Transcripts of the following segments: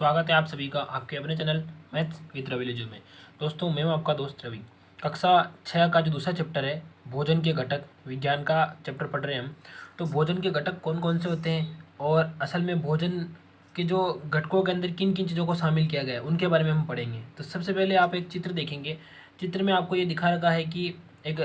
स्वागत है आप सभी का आपके अपने चैनल मैथ्स विद रवि लिजू में। दोस्तों मैं हूं आपका दोस्त रवि। कक्षा 6 का जो दूसरा चैप्टर है भोजन के घटक, विज्ञान का चैप्टर पढ़ रहे हैं हम। तो भोजन के घटक कौन कौन से होते हैं और असल में भोजन के जो घटकों के अंदर किन किन चीज़ों को शामिल किया गया है उनके बारे में हम पढ़ेंगे। तो सबसे पहले आप एक चित्र देखेंगे। चित्र में आपको ये दिखा रखा है कि एक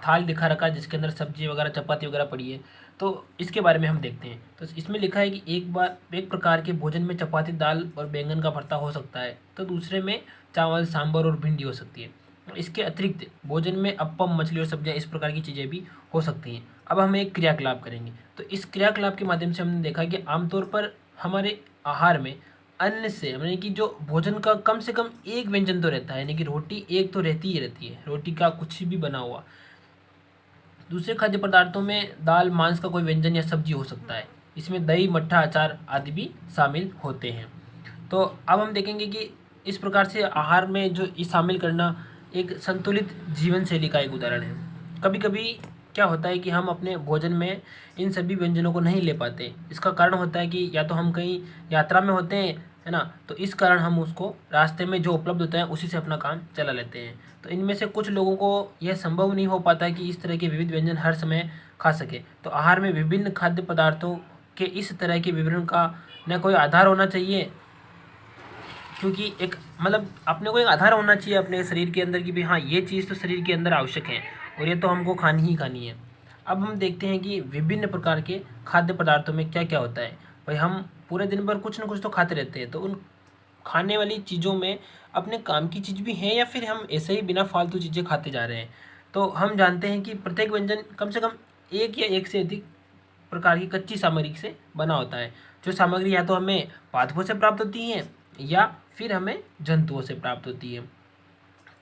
थाल दिखा रखा है जिसके अंदर सब्जी वगैरह चपाती वगैरह पड़ी है। तो इसके बारे में हम देखते हैं। तो इसमें लिखा है कि एक प्रकार के भोजन में चपाती, दाल और बैंगन का भरता हो सकता है, तो दूसरे में चावल, सांभर और भिंडी हो सकती है। इसके अतिरिक्त भोजन में अप्पम, मछली और सब्जियां, इस प्रकार की चीज़ें भी हो सकती हैं। अब हम एक क्रियाकलाप करेंगे। तो इस क्रियाकलाप के माध्यम से हमने देखा कि आमतौर पर हमारे आहार में अन्न से यानी कि जो भोजन का कम से कम एक व्यंजन तो रहता है, यानी कि रोटी एक तो रहती ही रहती है, रोटी का कुछ भी बना हुआ। दूसरे खाद्य पदार्थों में दाल, मांस का कोई व्यंजन या सब्जी हो सकता है। इसमें दही, मट्ठा, अचार आदि भी शामिल होते हैं। तो अब हम देखेंगे कि इस प्रकार से आहार में जो ये शामिल करना एक संतुलित जीवन शैली का एक उदाहरण है। कभी कभी क्या होता है कि हम अपने भोजन में इन सभी व्यंजनों को नहीं ले पाते। इसका कारण होता है कि या तो हम कहीं यात्रा में होते हैं, है ना, तो इस कारण हम उसको रास्ते में जो उपलब्ध होता है उसी से अपना काम चला लेते हैं। तो इनमें से कुछ लोगों को यह संभव नहीं हो पाता कि इस तरह के विविध व्यंजन हर समय खा सके। तो आहार में विभिन्न खाद्य पदार्थों के इस तरह के विवरण का न कोई आधार होना चाहिए, क्योंकि एक मतलब अपने को एक आधार होना चाहिए अपने शरीर के अंदर कि भाई हाँ, ये चीज़ तो शरीर के अंदर आवश्यक है और ये तो हमको खानी ही खानी है। अब हम देखते हैं कि विभिन्न प्रकार के खाद्य पदार्थों में क्या क्या होता है। भाई हम पूरे दिन भर कुछ ना कुछ तो खाते रहते हैं, तो उन खाने वाली चीज़ों में अपने काम की चीज़ भी है या फिर हम ऐसे ही बिना फालतू चीज़ें खाते जा रहे हैं। तो हम जानते हैं कि प्रत्येक व्यंजन कम से कम एक या एक से अधिक प्रकार की कच्ची सामग्री से बना होता है। जो सामग्री या तो हमें पादपों से प्राप्त होती है या फिर हमें जंतुओं से प्राप्त होती है।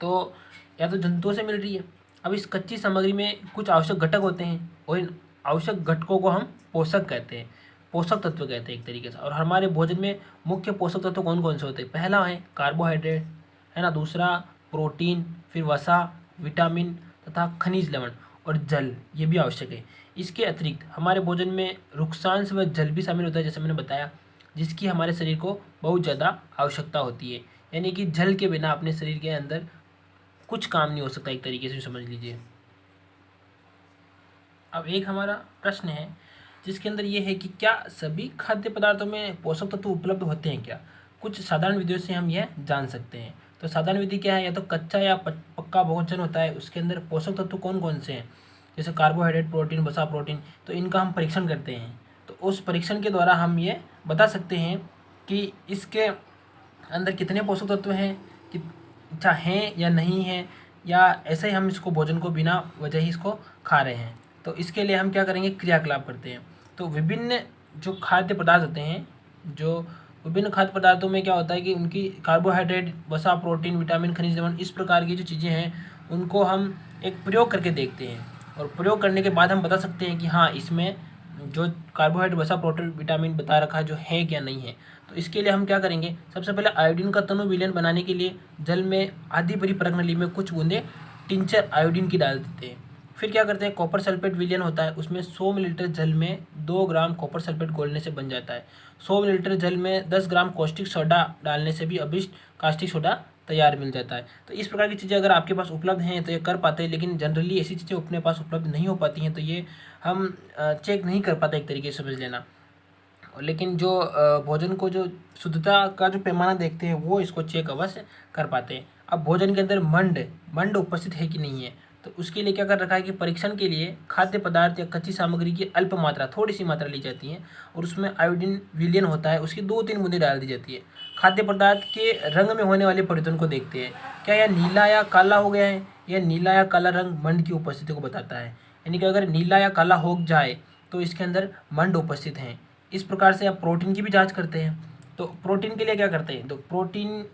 तो या तो जंतुओं से मिल रही है। अब इस कच्ची सामग्री में कुछ आवश्यक घटक होते हैं और इन आवश्यक घटकों को हम पोषक कहते हैं, पोषक तत्व कहते हैं एक तरीके से। और हमारे भोजन में मुख्य पोषक तत्व कौन कौन से होते हैं? पहला है कार्बोहाइड्रेट, है ना, दूसरा प्रोटीन, फिर वसा, विटामिन तथा खनिज लवण और जल, ये भी आवश्यक है। इसके अतिरिक्त हमारे भोजन में रुक्षांश व जल भी शामिल होता है, जैसे मैंने बताया, जिसकी हमारे शरीर को बहुत ज़्यादा आवश्यकता होती है। यानी कि जल के बिना अपने शरीर के अंदर कुछ काम नहीं हो सकता, एक तरीके से समझ लीजिए। अब एक हमारा प्रश्न है जिसके अंदर ये है कि क्या सभी खाद्य पदार्थों में पोषक तत्व उपलब्ध होते हैं क्या? कुछ साधारण विधियों से हम यह जान सकते हैं। तो साधारण विधि क्या है? या तो कच्चा या पक्का भोजन होता है, उसके अंदर पोषक तत्व कौन कौन से हैं, जैसे कार्बोहाइड्रेट, प्रोटीन, वसा, प्रोटीन, तो इनका हम परीक्षण करते हैं। तो उस परीक्षण के द्वारा हम ये बता सकते हैं कि इसके अंदर कितने पोषक तत्व हैं, कि अच्छा हैं या नहीं हैं, या ऐसे ही हम इसको भोजन को बिना वजह ही इसको खा रहे हैं। तो इसके लिए हम क्या करेंगे? क्रियाकलाप करते हैं। तो विभिन्न जो खाद्य पदार्थ होते हैं, जो विभिन्न खाद्य पदार्थों में क्या होता है कि उनकी कार्बोहाइड्रेट, वसा, प्रोटीन, विटामिन, खनिज लवण, इस प्रकार की जो चीज़ें हैं उनको हम एक प्रयोग करके देखते हैं। और प्रयोग करने के बाद हम बता सकते हैं कि हाँ, इसमें जो कार्बोहाइड्रेट, वसा, प्रोटीन, विटामिन बता रखा है जो है क्या नहीं है। तो इसके लिए हम क्या करेंगे? सबसे पहले आयोडीन का तनु विलयन बनाने के लिए जल में आधी भरी परख नली में कुछ बूंदे टिंचर आयोडीन की डाल देते हैं। फिर क्या करते हैं? कॉपर सल्फेट विलयन होता है, उसमें 100 मिलीलीटर जल में 2 ग्राम कॉपर सल्फेट घोलने से बन जाता है। 100 मिलीलीटर जल में 10 ग्राम कॉस्टिक सोडा डालने से भी अभिष्ट कास्टिक सोडा तैयार मिल जाता है। तो इस प्रकार की चीज़ें अगर आपके पास उपलब्ध हैं तो ये कर पाते हैं, लेकिन जनरली ऐसी चीज़ें अपने पास उपलब्ध नहीं हो पाती हैं, तो ये हम चेक नहीं कर पाते, एक तरीके से समझ लेना। लेकिन जो भोजन को जो शुद्धता का जो पैमाना देखते हैं वो इसको चेक अवश्य कर पाते हैं। अब भोजन के अंदर मंड उपस्थित है कि नहीं है, तो उसके लिए क्या कर रखा है कि परीक्षण के लिए खाद्य पदार्थ या कच्ची सामग्री की अल्प मात्रा, थोड़ी सी मात्रा ली जाती है और उसमें आयोडीन विलयन होता है, उसकी 2-3 बूंदें डाल दी जाती है। खाद्य पदार्थ के रंग में होने वाले परिवर्तन को देखते हैं, क्या यह नीला या काला हो गया है? यह नीला या काला रंग मंड की उपस्थिति को बताता है। यानी कि अगर नीला या काला हो जाए तो इसके अंदर मंड उपस्थित हैं। इस प्रकार से आप प्रोटीन की भी जांच करते हैं। तो प्रोटीन के लिए क्या करते हैं? तो प्रोटीन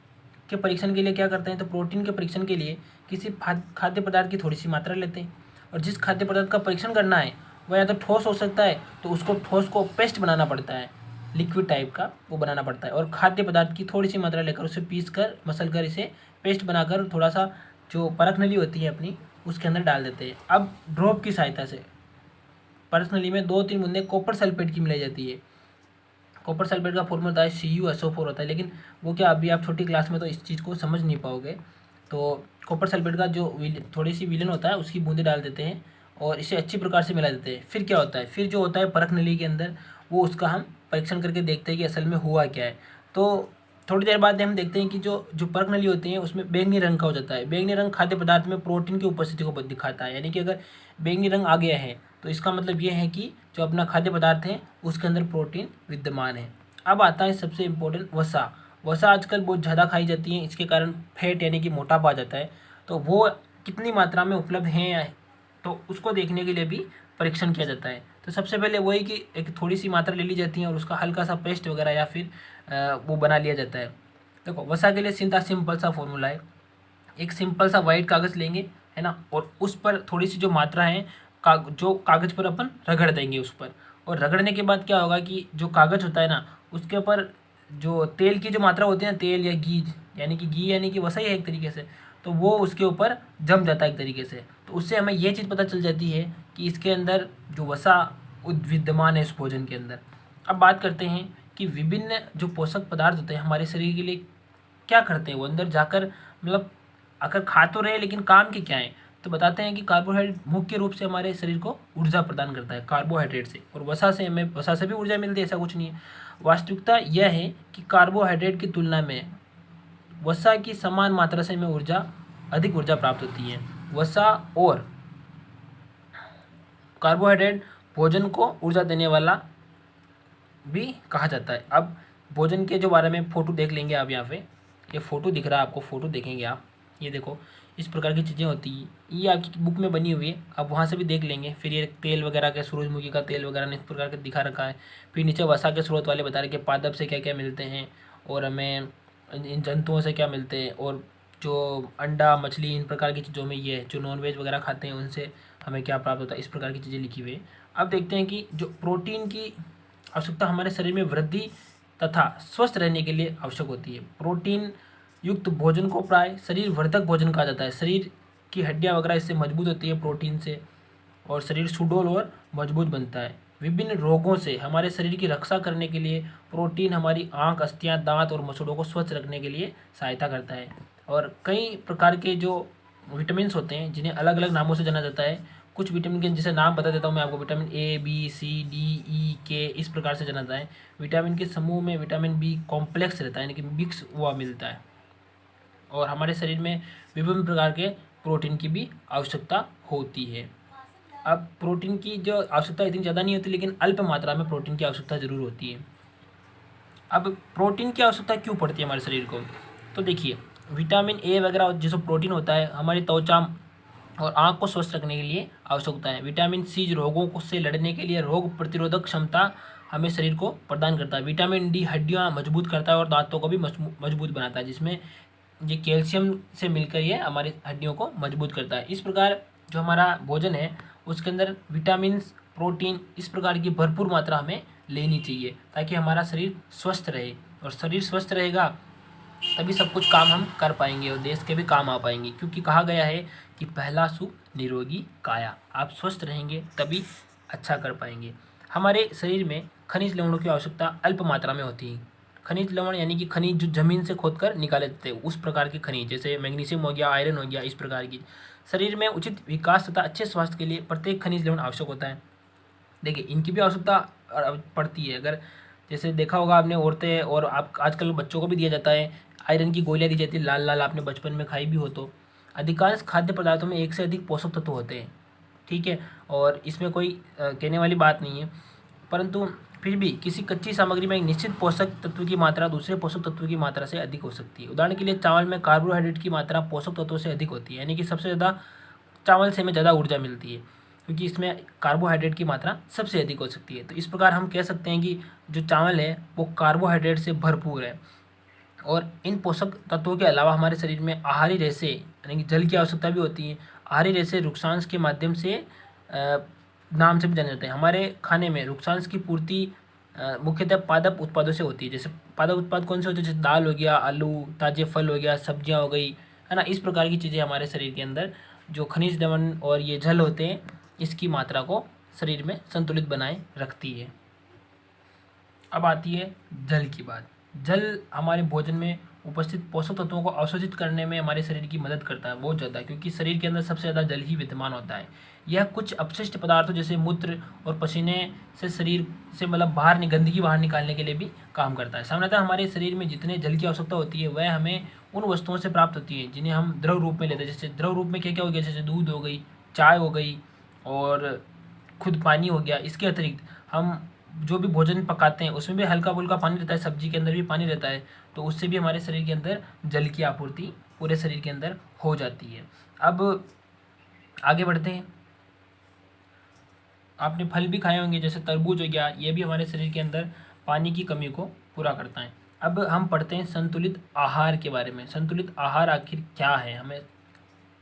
के परीक्षण के लिए क्या करते हैं? तो प्रोटीन के परीक्षण के लिए किसी खाद्य पदार्थ की थोड़ी सी मात्रा लेते हैं, और जिस खाद्य पदार्थ का परीक्षण करना है वह या तो ठोस हो सकता है, तो उसको ठोस को पेस्ट बनाना पड़ता है, लिक्विड टाइप का वो बनाना पड़ता है, और खाद्य पदार्थ की थोड़ी सी मात्रा लेकर उसे पीस कर, मसल कर, इसे पेस्ट बनाकर थोड़ा सा जो परख नली होती है अपनी, उसके अंदर डाल देते हैं। अब ड्रॉप की सहायता से परख नली में 2-3 बूंदें कॉपर सल्फेट की मिलाई जाती है कॉपर सल्फेट का फॉर्मूला होता है CuSO4 होता है, लेकिन वो क्या अभी आप छोटी क्लास में तो इस चीज़ को समझ नहीं पाओगे। तो कॉपर सल्फेट का जो थोड़ी सी विलन होता है उसकी बूंदे डाल देते हैं और इसे अच्छी प्रकार से मिला देते हैं। फिर क्या होता है, फिर जो होता है परख नली के अंदर, वो उसका हम परीक्षण करके देखते हैं कि असल में हुआ क्या है। तो थोड़ी देर बाद हम देखते हैं कि जो जो परख नली होती है उसमें बैंगनी रंग का हो जाता है। बैंगनी रंग खाद्य पदार्थ में प्रोटीन की उपस्थिति को दिखाता है, यानी कि अगर बैंगनी रंग आ गया है तो इसका मतलब ये है कि जो अपना खाद्य पदार्थ है उसके अंदर प्रोटीन विद्यमान है। अब आता है सबसे इम्पोर्टेंट वसा। वसा आजकल बहुत ज़्यादा खाई जाती है, इसके कारण फैट यानी कि मोटापा आ जाता है। तो वो कितनी मात्रा में उपलब्ध है तो उसको देखने के लिए भी परीक्षण किया जाता है। तो सबसे पहले वही कि एक थोड़ी सी मात्रा ले ली जाती है और उसका हल्का सा पेस्ट वगैरह या फिर वो बना लिया जाता है। देखो वसा के लिए सिंपल सा फॉर्मूला है। एक सिंपल सा वाइट कागज़ लेंगे, है ना, और उस पर थोड़ी सी जो मात्रा है जो कागज़ पर अपन रगड़ देंगे उस पर, और रगड़ने के बाद क्या होगा कि जो कागज़ होता है ना उसके ऊपर जो तेल की जो मात्रा होती है ना, तेल या घी यानी कि वसा ही है एक तरीके से, तो वो उसके ऊपर जम जाता है एक तरीके से। तो उससे हमें ये चीज़ पता चल जाती है कि इसके अंदर जो वसा विद्यमान है उस भोजन के अंदर। अब बात करते हैं कि विभिन्न जो पोषक पदार्थ होते हैं हमारे शरीर के लिए क्या करते हैं, वो अंदर जाकर मतलब अगर खा तो रहे लेकिन काम के क्या है। तो बताते हैं कि कार्बोहाइड्रेट मुख्य रूप से हमारे शरीर को ऊर्जा प्रदान करता है कार्बोहाइड्रेट से, और वसा से भी ऊर्जा मिलती है, ऐसा कुछ नहीं है। वास्तविकता यह है कि कार्बोहाइड्रेट की तुलना में वसा की समान मात्रा से हमें अधिक ऊर्जा प्राप्त होती है। वसा और कार्बोहाइड्रेट भोजन को ऊर्जा देने वाला भी कहा जाता है। अब भोजन के जो बारे में फ़ोटो देख लेंगे आप, यहाँ पे ये फ़ोटो दिख रहा है आपको, फ़ोटो देखेंगे आप, ये देखो इस प्रकार की चीज़ें होती हैं, ये आपकी बुक में बनी हुई है, आप वहाँ से भी देख लेंगे। फिर ये तेल वगैरह के, सूरजमुखी का तेल वगैरह ने इस प्रकार का दिखा रखा है। फिर नीचे वसा के स्रोत वाले बता रहे कि पादप से क्या क्या मिलते हैं और हमें इन जंतुओं से क्या मिलते हैं, और जो अंडा मछली इन प्रकार की चीज़ों में ये जो नॉनवेज वगैरह खाते हैं उनसे हमें क्या प्राप्त होता है, इस प्रकार की चीज़ें लिखी हुई है। अब देखते हैं कि जो प्रोटीन की आवश्यकता हमारे शरीर में वृद्धि तथा स्वस्थ रहने के लिए आवश्यक होती है। प्रोटीन युक्त भोजन को प्राय शरीर वर्धक भोजन कहा जाता है। शरीर की हड्डियां वगैरह इससे मजबूत होती है प्रोटीन से, और शरीर सुडौल और मजबूत बनता है। विभिन्न रोगों से हमारे शरीर की रक्षा करने के लिए प्रोटीन हमारी आँख, अस्थियाँ, दांत और मसूड़ों को स्वच्छ रखने के लिए सहायता करता है। और कई प्रकार के जो विटामिन होते हैं जिन्हें अलग अलग नामों से जाना जाता है, कुछ विटामिन के जैसे नाम बता देता हूँ मैं आपको, vitamin A, B, C, D, E, K इस प्रकार से जाना जाता है। विटामिन के समूह में विटामिन बी कॉम्प्लेक्स रहता है, यानी कि मिक्स हुआ मिलता है। और हमारे शरीर में विभिन्न प्रकार के प्रोटीन की भी आवश्यकता होती है। अब प्रोटीन की जो आवश्यकता इतनी ज़्यादा नहीं होती, लेकिन अल्प मात्रा में प्रोटीन की आवश्यकता ज़रूर होती है। अब प्रोटीन की आवश्यकता क्यों पड़ती है हमारे शरीर को, तो देखिए विटामिन ए वगैरह जिसको प्रोटीन होता है हमारी त्वचा और आँख को स्वस्थ रखने के लिए आवश्यक होता है। विटामिन सी रोगों से लड़ने के लिए रोग प्रतिरोधक क्षमता हमें शरीर को प्रदान करता है। विटामिन डी हड्डियाँ मजबूत करता है और दांतों को भी मजबूत बनाता है, जिसमें ये कैल्शियम से मिलकर ये हमारी हड्डियों को मजबूत करता है। इस प्रकार जो हमारा भोजन है उसके अंदर विटामिन, प्रोटीन इस प्रकार की भरपूर मात्रा हमें लेनी चाहिए ताकि हमारा शरीर स्वस्थ रहे, और शरीर स्वस्थ रहेगा तभी सब कुछ काम हम कर पाएंगे और देश के भी काम आ पाएंगे। क्योंकि कहा गया है कि पहला सुख निरोगी काया, आप स्वस्थ रहेंगे तभी अच्छा कर पाएंगे। हमारे शरीर में खनिज लवणों की आवश्यकता अल्प मात्रा में होती है। खनिज लवण यानी कि खनिज जो जमीन से खोदकर निकाले जाते हैं, उस प्रकार के खनिज जैसे मैग्नीशियम हो गया, आयरन हो गया, इस प्रकार की। शरीर में उचित विकास तथा अच्छे स्वास्थ्य के लिए प्रत्येक खनिज लवण आवश्यक होता है। देखिए इनकी भी आवश्यकता पड़ती है। अगर जैसे देखा होगा आपने, औरतें और आप आजकल बच्चों को भी दिया जाता है, आयरन की गोलियाँ दी जाती है लाल लाल, आपने बचपन में खाई भी हो। तो अधिकांश खाद्य पदार्थों में एक से अधिक पोषक तत्व होते हैं, ठीक है, और इसमें कोई कहने वाली बात नहीं है। परंतु फिर भी किसी कच्ची सामग्री में एक निश्चित पोषक तत्व की मात्रा दूसरे पोषक तत्व की मात्रा से अधिक हो सकती है। उदाहरण के लिए चावल में कार्बोहाइड्रेट की मात्रा पोषक तत्वों से अधिक होती है, यानी कि सबसे ज़्यादा चावल से हमें ज़्यादा ऊर्जा मिलती है क्योंकि इसमें कार्बोहाइड्रेट की मात्रा सबसे अधिक हो सकती है। तो इस प्रकार हम कह सकते हैं कि जो चावल है वो कार्बोहाइड्रेट से भरपूर है। और इन पोषक तत्वों के अलावा हमारे शरीर में आहारी रेशे यानी कि जल की आवश्यकता भी होती है। आहारी रेशे रुक्षांश के माध्यम से नाम से भी जाने जाते हैं। हमारे खाने में रुक्षांश की पूर्ति मुख्यतः पादप उत्पादों से होती है। जैसे पादप उत्पाद कौन से होते हैं, जैसे दाल हो गया, आलू, ताजे फल हो गया, सब्जियां हो गई, है ना। इस प्रकार की चीज़ें हमारे शरीर के अंदर जो खनिज लवण और ये जल होते हैं इसकी मात्रा को शरीर में संतुलित बनाए रखती है। अब आती है जल की बात। जल हमारे भोजन में उपस्थित पोषक तत्वों को अवशोषित करने में हमारे शरीर की मदद करता है बहुत ज़्यादा, क्योंकि शरीर के अंदर सबसे ज़्यादा जल ही विद्यमान होता है। यह कुछ अपशिष्ट पदार्थों जैसे मूत्र और पसीने से शरीर से मतलब गंदगी बाहर निकालने के लिए भी काम करता है। सामान्यतः हमारे शरीर में जितने जल की आवश्यकता होती है वह हमें उन वस्तुओं से प्राप्त होती है जिन्हें हम द्रव रूप में लेते हैं। जैसे द्रव रूप में क्या क्या हो गया, जैसे दूध हो गई, चाय हो गई और खुद पानी हो गया। इसके अतिरिक्त हम जो भी भोजन पकाते हैं उसमें भी हल्का फुल्का पानी रहता है, सब्जी के अंदर भी पानी रहता है, तो उससे भी हमारे शरीर के अंदर जल की आपूर्ति पूरे शरीर के अंदर हो जाती है। अब आगे बढ़ते हैं। आपने फल भी खाए होंगे जैसे तरबूज हो गया, ये भी हमारे शरीर के अंदर पानी की कमी को पूरा करता है। अब हम पढ़ते हैं संतुलित आहार के बारे में। संतुलित आहार आखिर क्या है? हमें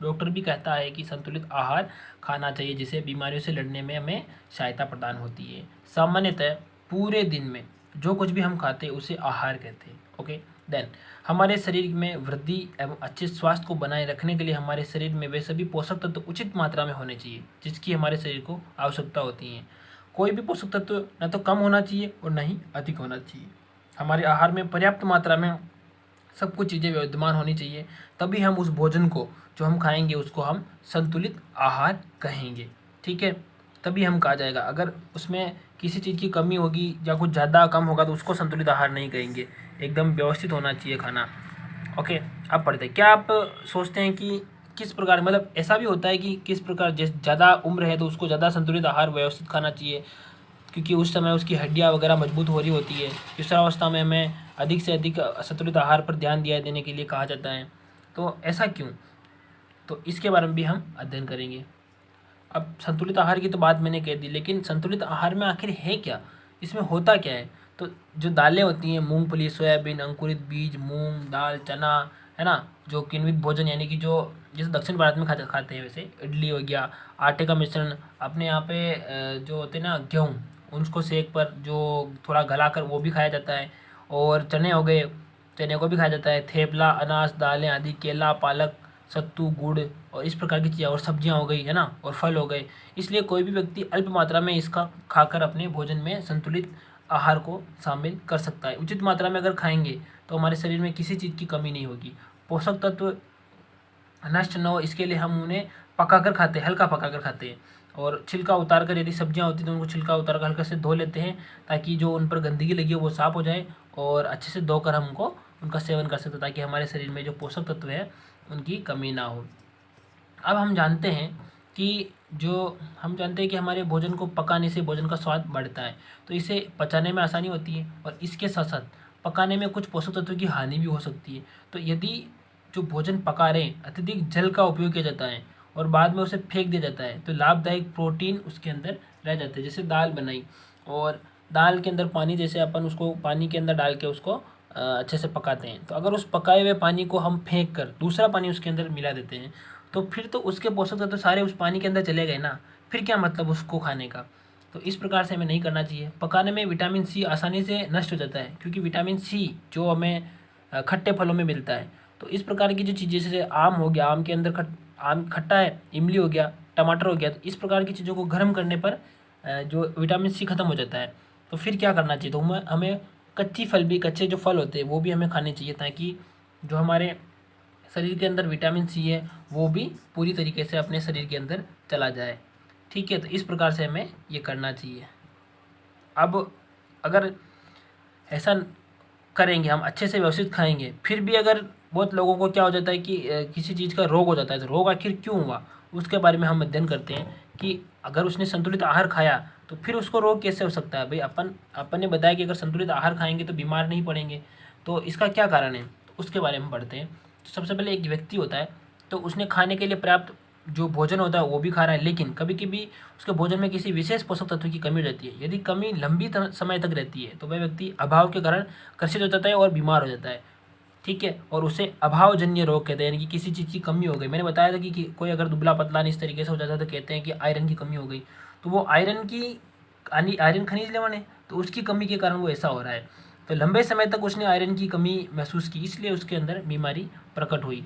डॉक्टर भी कहता है कि संतुलित आहार खाना चाहिए जिससे बीमारियों से लड़ने में हमें सहायता प्रदान होती है। सामान्यतः पूरे दिन में जो कुछ भी हम खाते हैं उसे आहार कहते हैं। ओके, देन हमारे शरीर में वृद्धि एवं अच्छे स्वास्थ्य को बनाए रखने के लिए हमारे शरीर में वे सभी पोषक तत्व उचित मात्रा में होने चाहिए जिसकी हमारे शरीर को आवश्यकता होती है। कोई भी पोषक तत्व न तो कम होना चाहिए और न ही अधिक होना चाहिए। हमारे आहार में पर्याप्त मात्रा में सब कुछ चीज़ें विद्यमान होनी चाहिए, तभी हम उस भोजन को जो हम खाएंगे उसको हम संतुलित आहार कहेंगे। ठीक है, तभी हम कहा जाएगा। अगर उसमें किसी चीज़ की कमी होगी या कुछ ज़्यादा कम होगा तो उसको संतुलित आहार नहीं कहेंगे। एकदम व्यवस्थित होना चाहिए खाना। ओके, अब पढ़ते हैं। क्या आप सोचते हैं कि किस प्रकार, मतलब ऐसा भी होता है कि किस प्रकार, जैसे ज़्यादा उम्र है तो उसको ज़्यादा संतुलित आहार व्यवस्थित खाना चाहिए क्योंकि उस समय उसकी हड्डियाँ वगैरह मजबूत हो रही होती है। किशोरावस्था में हमें अधिक से अधिक संतुलित आहार पर ध्यान दिया देने के लिए कहा जाता है। तो ऐसा क्यों? तो इसके बारे में भी हम अध्ययन करेंगे। अब संतुलित आहार की तो बात मैंने कह दी, लेकिन संतुलित आहार में आखिर है क्या, इसमें होता क्या है? तो जो दालें होती हैं, मूंगफली, सोयाबीन, अंकुरित बीज, मूंग दाल, चना, है ना, जो किण्वित भोजन यानी कि जो जैसे दक्षिण भारत में खाते हैं वैसे इडली हो गया, आटे का मिश्रण, अपने यहाँ पे जो होते हैं ना गेहूँ, उसको सेक पर जो थोड़ा गला कर वो भी खाया जाता है। और चने हो गए, चने को भी खाया जाता है। थेपला, अनाज, दालें आदि, केला, पालक, सत्तू, गुड़ और इस प्रकार की चीज़ें, और सब्जियां हो गई, है ना, और फल हो गए। इसलिए कोई भी व्यक्ति अल्प मात्रा में इसका खाकर अपने भोजन में संतुलित आहार को शामिल कर सकता है। उचित मात्रा में अगर खाएंगे तो हमारे शरीर में किसी चीज़ की कमी नहीं होगी। पोषक तत्व नष्ट न हो इसके लिए हम उन्हें पकाकर खाते हैं, हल्का पकाकर खाते हैं। और छिलका उतार कर, यदि सब्जियां होती तो उनको छिलका उतार कर हल्का से धो लेते हैं ताकि जो उन पर गंदगी लगी हो वो साफ़ हो जाए और अच्छे से धोकर हम उनको उनका सेवन कर सकते हैं ताकि हमारे शरीर में जो पोषक तत्व है उनकी कमी ना हो। अब हम जानते हैं कि हमारे भोजन को पकाने से भोजन का स्वाद बढ़ता है, तो इसे पचाने में आसानी होती है और इसके साथ साथ पकाने में कुछ पोषक तत्वों की हानि भी हो सकती है। तो यदि जो भोजन पका रहे हैं अत्यधिक जल का उपयोग किया जाता है और बाद में उसे फेंक दिया जाता है तो लाभदायक प्रोटीन उसके अंदर रह जाते हैं। जैसे दाल बनाई और दाल के अंदर पानी, जैसे अपन उसको पानी के अंदर डाल के उसको अच्छे से पकाते हैं, तो अगर उस पकाए हुए पानी को हम फेंक कर दूसरा पानी उसके अंदर मिला देते हैं तो फिर तो उसके पोषक तत्व सारे उस पानी के अंदर चले गए ना, फिर क्या मतलब उसको खाने का। तो इस प्रकार से हमें नहीं करना चाहिए। पकाने में विटामिन सी आसानी से नष्ट हो जाता है क्योंकि विटामिन सी जो हमें खट्टे फलों में मिलता है। तो इस प्रकार की जो चीज़ें, जैसे आम हो गया, आम के अंदर आम खट्टा है, इमली हो गया, टमाटर हो गया, तो इस प्रकार की चीज़ों को गर्म करने पर जो विटामिन सी खत्म हो जाता है। तो फिर क्या करना चाहिए? तो हमें कच्चे जो फल होते हैं वो भी हमें खाने चाहिए ताकि जो हमारे शरीर के अंदर विटामिन सी है वो भी पूरी तरीके से अपने शरीर के अंदर चला जाए। ठीक है, तो इस प्रकार से हमें ये करना चाहिए। अब अगर ऐसा करेंगे, हम अच्छे से व्यवस्थित खाएंगे, फिर भी अगर बहुत लोगों को क्या हो जाता है कि किसी चीज़ का रोग हो जाता है, तो रोग आखिर क्यों हुआ उसके बारे में हम अध्ययन करते हैं कि अगर उसने संतुलित आहार खाया तो फिर उसको रोग कैसे हो सकता है। भाई अपन ने बताया कि अगर संतुलित आहार खाएंगे तो बीमार नहीं पड़ेंगे, तो इसका क्या कारण है, तो उसके बारे में पढ़ते हैं। तो सबसे पहले एक व्यक्ति होता है, तो उसने खाने के लिए पर्याप्त जो भोजन होता है वो भी खा रहा है, लेकिन कभी कभी उसके भोजन में किसी विशेष पोषक तत्व की कमी रहती है। यदि कमी लंबी समय तक रहती है तो वह व्यक्ति अभाव के कारण ग्रसित हो जाता है और बीमार हो जाता है। ठीक है, और उसे अभावजन्य रोग कहते हैं, यानी कि किसी चीज़ की कमी हो गई। मैंने बताया था कि कोई अगर दुबला पतला इस तरीके से हो जाता है तो कहते हैं कि आयरन की कमी हो गई, तो वो आयरन खनिज लेवन है, तो उसकी कमी के कारण वो ऐसा हो रहा है। तो लंबे समय तक उसने आयरन की कमी महसूस की, इसलिए उसके अंदर बीमारी प्रकट हुई।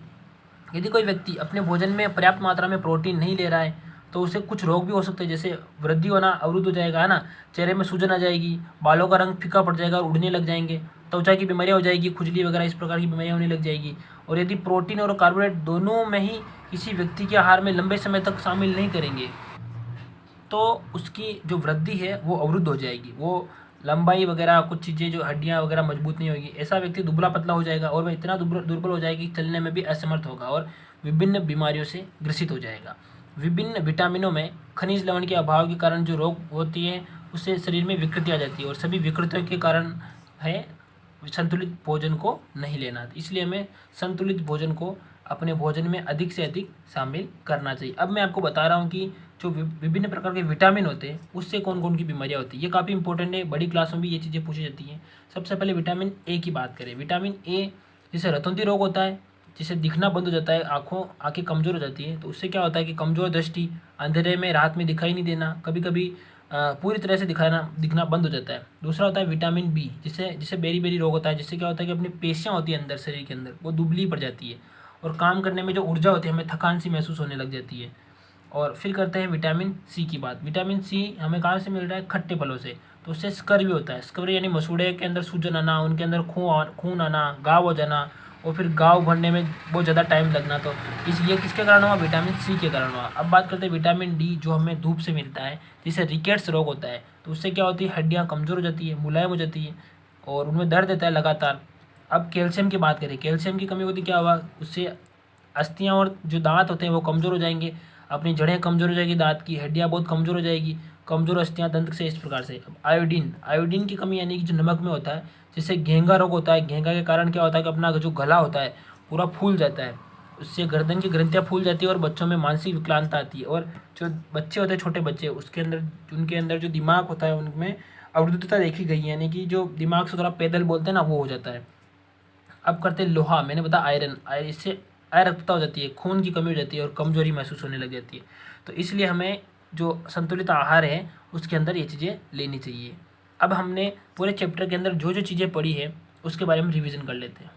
यदि कोई व्यक्ति अपने भोजन में पर्याप्त मात्रा में प्रोटीन नहीं ले रहा है तो उससे कुछ रोग भी हो सकते हैं, जैसे वृद्धि होना अवरुद्ध हो जाएगा, है ना, चेहरे में सूजन आ जाएगी, बालों का रंग फीका पड़ जाएगा और उड़ने लग जाएंगे, त्वचा की बीमारियाँ हो जाएगी, खुजली वगैरह इस प्रकार की बीमारियाँ होने लग जाएगी। और यदि प्रोटीन और कार्बोहाइड्रेट दोनों में ही किसी व्यक्ति के आहार में लंबे समय तक शामिल नहीं करेंगे तो उसकी जो वृद्धि है वो अवरुद्ध हो जाएगी, वो लंबाई वगैरह कुछ चीज़ें जो हड्डियाँ वगैरह मजबूत नहीं होगी, ऐसा व्यक्ति दुबला पतला हो जाएगा और वह इतना दुर्बल हो जाएगा कि चलने में भी असमर्थ होगा और विभिन्न बीमारियों से ग्रसित हो जाएगा। विभिन्न विटामिनों में खनिज लवण के अभाव के कारण जो रोग होती है उससे शरीर में विकृति आ जाती है और सभी विकृतियों के कारण है संतुलित भोजन को नहीं लेना। इसलिए हमें संतुलित भोजन को अपने भोजन में अधिक से अधिक शामिल करना चाहिए। अब मैं आपको बता रहा हूँ कि जो विभिन्न प्रकार के विटामिन होते हैं उससे कौन कौन की बीमारियाँ होती है। ये काफ़ी इंपॉर्टेंट है, बड़ी क्लासों में भी ये चीज़ें पूछी जाती हैं। सबसे पहले विटामिन ए की बात करें। विटामिन ए जिसे रतौंधी रोग होता है, जिसे दिखना बंद हो जाता है, आँखें कमज़ोर हो जाती है, तो उससे क्या होता है कि कमज़ोर दृष्टि, अंधेरे में रात में दिखाई नहीं देना, कभी कभी पूरी तरह से दिखना बंद हो जाता है। दूसरा होता है विटामिन बी, जिसे बेरी बेरी रोग होता है, जिससे क्या होता है कि अपनी पेशियाँ होती है अंदर शरीर के अंदर वो दुबली पड़ जाती है और काम करने में जो ऊर्जा होती है हमें थकान सी महसूस होने लग जाती है। और फिर करते हैं विटामिन सी की बात। विटामिन सी हमें कहाँ से मिल रहा है? खट्टे फलों से। तो उससे स्कर भी होता है। स्कर यानी मसूड़े के अंदर सूजन आना, उनके अंदर खून आना, घाव हो जाना और फिर घाव भरने में बहुत ज़्यादा टाइम लगना। तो ये किसके कारण हुआ? विटामिन सी के कारण हुआ। अब बात करते हैं विटामिन डी जो हमें धूप से मिलता है, जिसे रिकेट्स रोग होता है। तो उससे क्या होती है? हड्डियाँ कमज़ोर हो जाती है, मुलायम हो जाती है और उनमें दर्द देता है लगातार। अब कैल्शियम की बात करें, कैल्शियम की कमी होती क्या हुआ? उससे अस्थियाँ और जो दांत होते हैं वो कमज़ोर हो जाएंगे, अपनी जड़ें कमज़ोर हो जाएगी, दांत की हड्डियाँ बहुत कमज़ोर हो जाएगी, कमज़ोर अस्थियाँ दंत से इस प्रकार से। अब आयोडीन की कमी यानी कि जो नमक में होता है, जिससे घेंगा रोग होता है। घेंगा के कारण क्या होता है कि अपना जो गला होता है पूरा फूल जाता है, उससे गर्दन की ग्रंथियाँ फूल जाती है और बच्चों में मानसिक विकलांगता आती है। और जो बच्चे होते हैं, छोटे बच्चे, उनके अंदर जो दिमाग होता है उनमें अवरुद्धता देखी गई है, यानी कि जो दिमाग से थोड़ा पैदल बोलते हैं ना, वो हो जाता है। अब करते हैं लोहा। मैंने बताया आयरन, इससे अरक्तता हो जाती है, खून की कमी हो जाती है और कमजोरी महसूस होने लग जाती है। तो इसलिए हमें जो संतुलित आहार है उसके अंदर ये चीज़ें लेनी चाहिए। अब हमने पूरे चैप्टर के अंदर जो जो चीज़ें पढ़ी है उसके बारे में रिवीजन कर लेते हैं।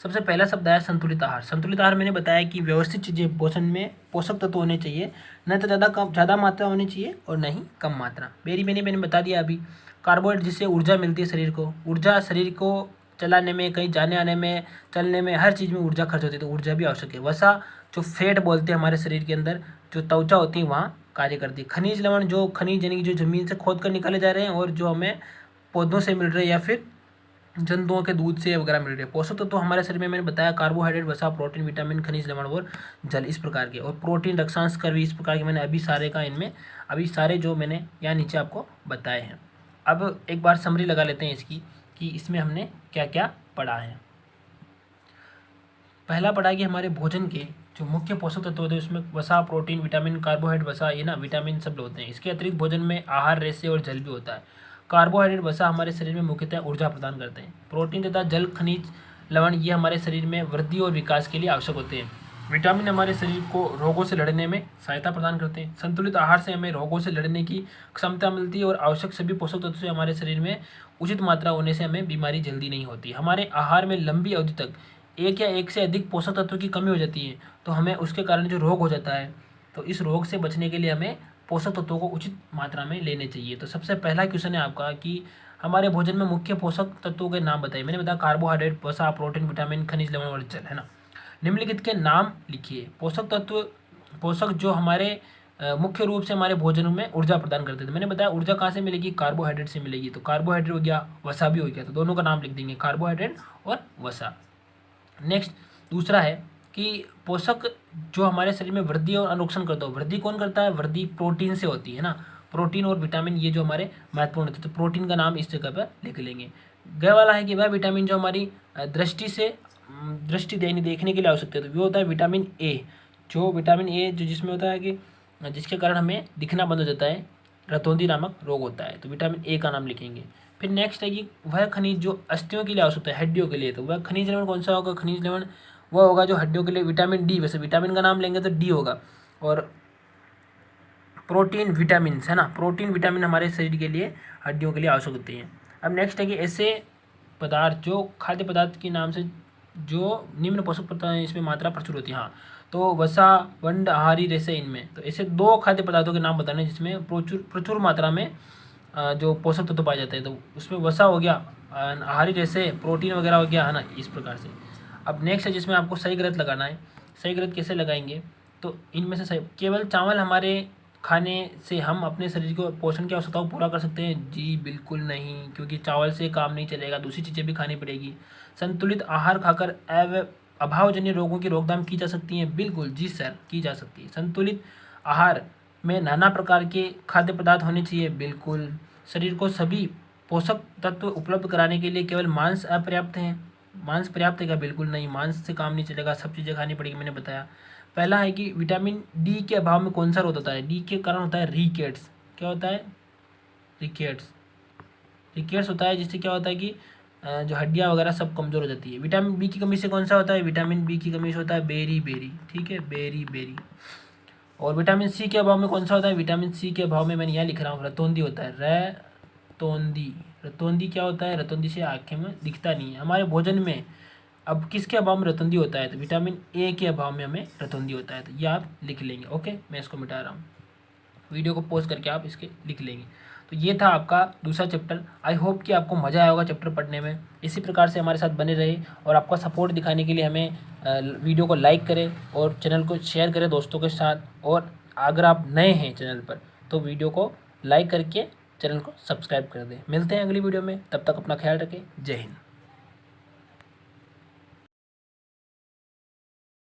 सबसे पहला शब्द आया संतुलित आहार। संतुलित आहार मैंने बताया कि व्यवस्थित चीज़ें भोजन में पोषक तत्व होने चाहिए, न तो ज़्यादा मात्रा होनी चाहिए और न ही कम मात्रा। मैंने बता दिया अभी। कार्बोहाइड्रेट जिससे ऊर्जा मिलती है शरीर को, ऊर्जा शरीर को चलाने में, कहीं जाने आने में, चलने में, हर चीज़ में ऊर्जा खर्च होती है, तो ऊर्जा भी आवश्यक है। वसा जो फैट बोलते हैं हमारे शरीर के अंदर, जो त्वचा होती है वहाँ कार्य करती है। खनिज लवण जो खनिज यानी कि जो ज़मीन से खोद कर निकाले जा रहे हैं और जो हमें पौधों से मिल रहे हैं या फिर जंतुओं के दूध से वगैरह मिल रहे हैं। पोषक तत्व तो हमारे शरीर में मैंने बताया कार्बोहाइड्रेट, वसा, प्रोटीन, विटामिन, खनिज लवण और जल, इस प्रकार के। और प्रोटीन, रक्षांश, भी इस प्रकार के मैंने अभी सारे जो मैंने यहाँ नीचे आपको बताए हैं। अब एक बार समरी लगा लेते हैं इसकी कि इसमें हमने क्या क्या पढ़ा है। पहला पढ़ा कि हमारे भोजन के जो मुख्य पोषक तत्व होते हैं उसमें वसा, प्रोटीन, विटामिन, कार्बोहाइड्रेट, वसा, ये ना विटामिन सब होते हैं। इसके अतिरिक्त भोजन में आहार, रेशे और जल भी होता है। कार्बोहाइड्रेट, वसा हमारे शरीर में मुख्यतः ऊर्जा प्रदान करते हैं। प्रोटीन तथा जल, खनिज लवण ये हमारे शरीर में वृद्धि और विकास के लिए आवश्यक होते हैं। विटामिन हमारे शरीर को रोगों से लड़ने में सहायता प्रदान करते हैं। संतुलित आहार से हमें रोगों से लड़ने की क्षमता मिलती है और आवश्यक सभी पोषक तत्व से हमारे शरीर में उचित मात्रा होने से हमें बीमारी जल्दी नहीं होती। हमारे आहार में लंबी अवधि तक एक या एक से अधिक पोषक तत्वों की कमी हो जाती है तो हमें उसके कारण जो रोग हो जाता है, तो इस रोग से बचने के लिए हमें पोषक तत्वों को उचित मात्रा में लेने चाहिए। तो सबसे पहला क्वेश्चन है आपका कि हमारे भोजन में मुख्य पोषक तत्वों के नाम बताइए। मैंने बताया कार्बोहाइड्रेट, वसा, प्रोटीन, विटामिन, खनिज लवण और जल, है ना। निम्नलिखित के नाम लिखिए। पोषक जो हमारे मुख्य रूप से हमारे भोजन में ऊर्जा प्रदान करते थे। मैंने बताया ऊर्जा कहाँ से मिलेगी? कार्बोहाइड्रेट से मिलेगी। तो कार्बोहाइड्रेट हो गया, वसा भी हो गया, तो दोनों का नाम लिख देंगे, कार्बोहाइड्रेट और वसा। नेक्स्ट दूसरा है कि पोषक जो हमारे शरीर में वृद्धि और अनुरक्षण करता है। वृद्धि कौन करता है? वृद्धि प्रोटीन से होती है ना। प्रोटीन और विटामिन ये जो हमारे महत्वपूर्ण होते हैं, तो प्रोटीन का नाम इस जगह पर लिख लेंगे। गए वाला है कि वह विटामिन जो हमारी दृष्टि देखने के लिए आवश्यक है, तो वो होता है विटामिन ए। जो विटामिन ए जो जिसमें होता है कि जिसके कारण हमें दिखना बंद हो जाता है, रतौंधी नामक रोग होता है, तो विटामिन ए का नाम लिखेंगे। फिर नेक्स्ट है कि वह खनिज जो अस्थियों के लिए आवश्यक है, हड्डियों के लिए, तो वह खनिज लवण कौन सा होगा? खनिज लवण वह होगा जो हड्डियों के लिए, विटामिन डी। वैसे विटामिन का नाम लेंगे तो डी होगा। और प्रोटीन, विटामिन, है ना, प्रोटीन विटामिन हमारे शरीर के लिए, हड्डियों के लिए आवश्यक होती हैं। अब नेक्स्ट है कि ऐसे पदार्थ जो खाद्य पदार्थ के नाम से जो निम्न पोषक तत्व इसमें मात्रा प्रचुर होती है। हाँ, तो वसा, वंड, आहारी, रेसे इनमें। तो ऐसे 2 खाद्य पदार्थों के नाम बताने जिसमें प्रचुर मात्रा में जो पोषक तत्व पाए जाते हैं। तो उसमें वसा हो गया, आहारी रेसे, प्रोटीन वगैरह हो गया, है ना, इस प्रकार से। अब नेक्स्ट है जिसमें आपको सही गलत लगाना है। सही गलत कैसे लगाएंगे, तो इनमें से सही, केवल चावल हमारे खाने से हम अपने शरीर को पोषण की आवश्यकताओं को पूरा कर सकते हैं? जी बिल्कुल नहीं, क्योंकि चावल से काम नहीं चलेगा, दूसरी चीज़ें भी खानी पड़ेगी। संतुलित आहार खाकर अभावजन्य रोगों की रोकथाम की जा सकती है? बिल्कुल जी सर, की जा सकती है। संतुलित आहार में नाना प्रकार के खाद्य पदार्थ होने चाहिए? बिल्कुल। शरीर को सभी पोषक तत्व उपलब्ध कराने के लिए केवल मांस अपर्याप्त है? मांस पर्याप्त है क्या? बिल्कुल नहीं, मांस से काम नहीं चलेगा, सब चीज़ें खानी पड़ेगी, मैंने बताया। पहला है कि विटामिन डी के अभाव में कौन सा रोग होता है? डी के कारण होता है रिकेट्स। क्या होता है? रिकेट्स। रिकेट्स होता है, जिससे क्या होता है कि जो हड्डियाँ वगैरह सब कमज़ोर हो जाती है। विटामिन बी की कमी से कौन सा होता है? विटामिन बी की कमी से होता है बेरी बेरी, ठीक है, बेरी बेरी। और विटामिन सी के अभाव में कौन सा होता है? विटामिन सी के अभाव में मैंने यहाँ लिख रहा हूँ, रतौंधी होता है, रतौंधी। रतौंधी क्या होता है? रतौंधी से आँखें में दिखता नहीं है। हमारे भोजन में अब किसके अभाव में रतौंधी होता है? तो विटामिन ए के अभाव में हमें रतौंधी होता है। तो ये आप लिख लेंगे। ओके, मैं इसको मिटा रहा हूँ, वीडियो को पॉज करके आप इसके लिख लेंगे। तो ये था आपका दूसरा चैप्टर। आई होप कि आपको मज़ा आया होगा चैप्टर पढ़ने में। इसी प्रकार से हमारे साथ बने रहे और आपका सपोर्ट दिखाने के लिए हमें वीडियो को लाइक करें और चैनल को शेयर करें दोस्तों के साथ। और अगर आप नए हैं चैनल पर तो वीडियो को लाइक करके चैनल को सब्सक्राइब कर दें। मिलते हैं अगली वीडियो में, तब तक अपना ख्याल रखें। जय हिंद।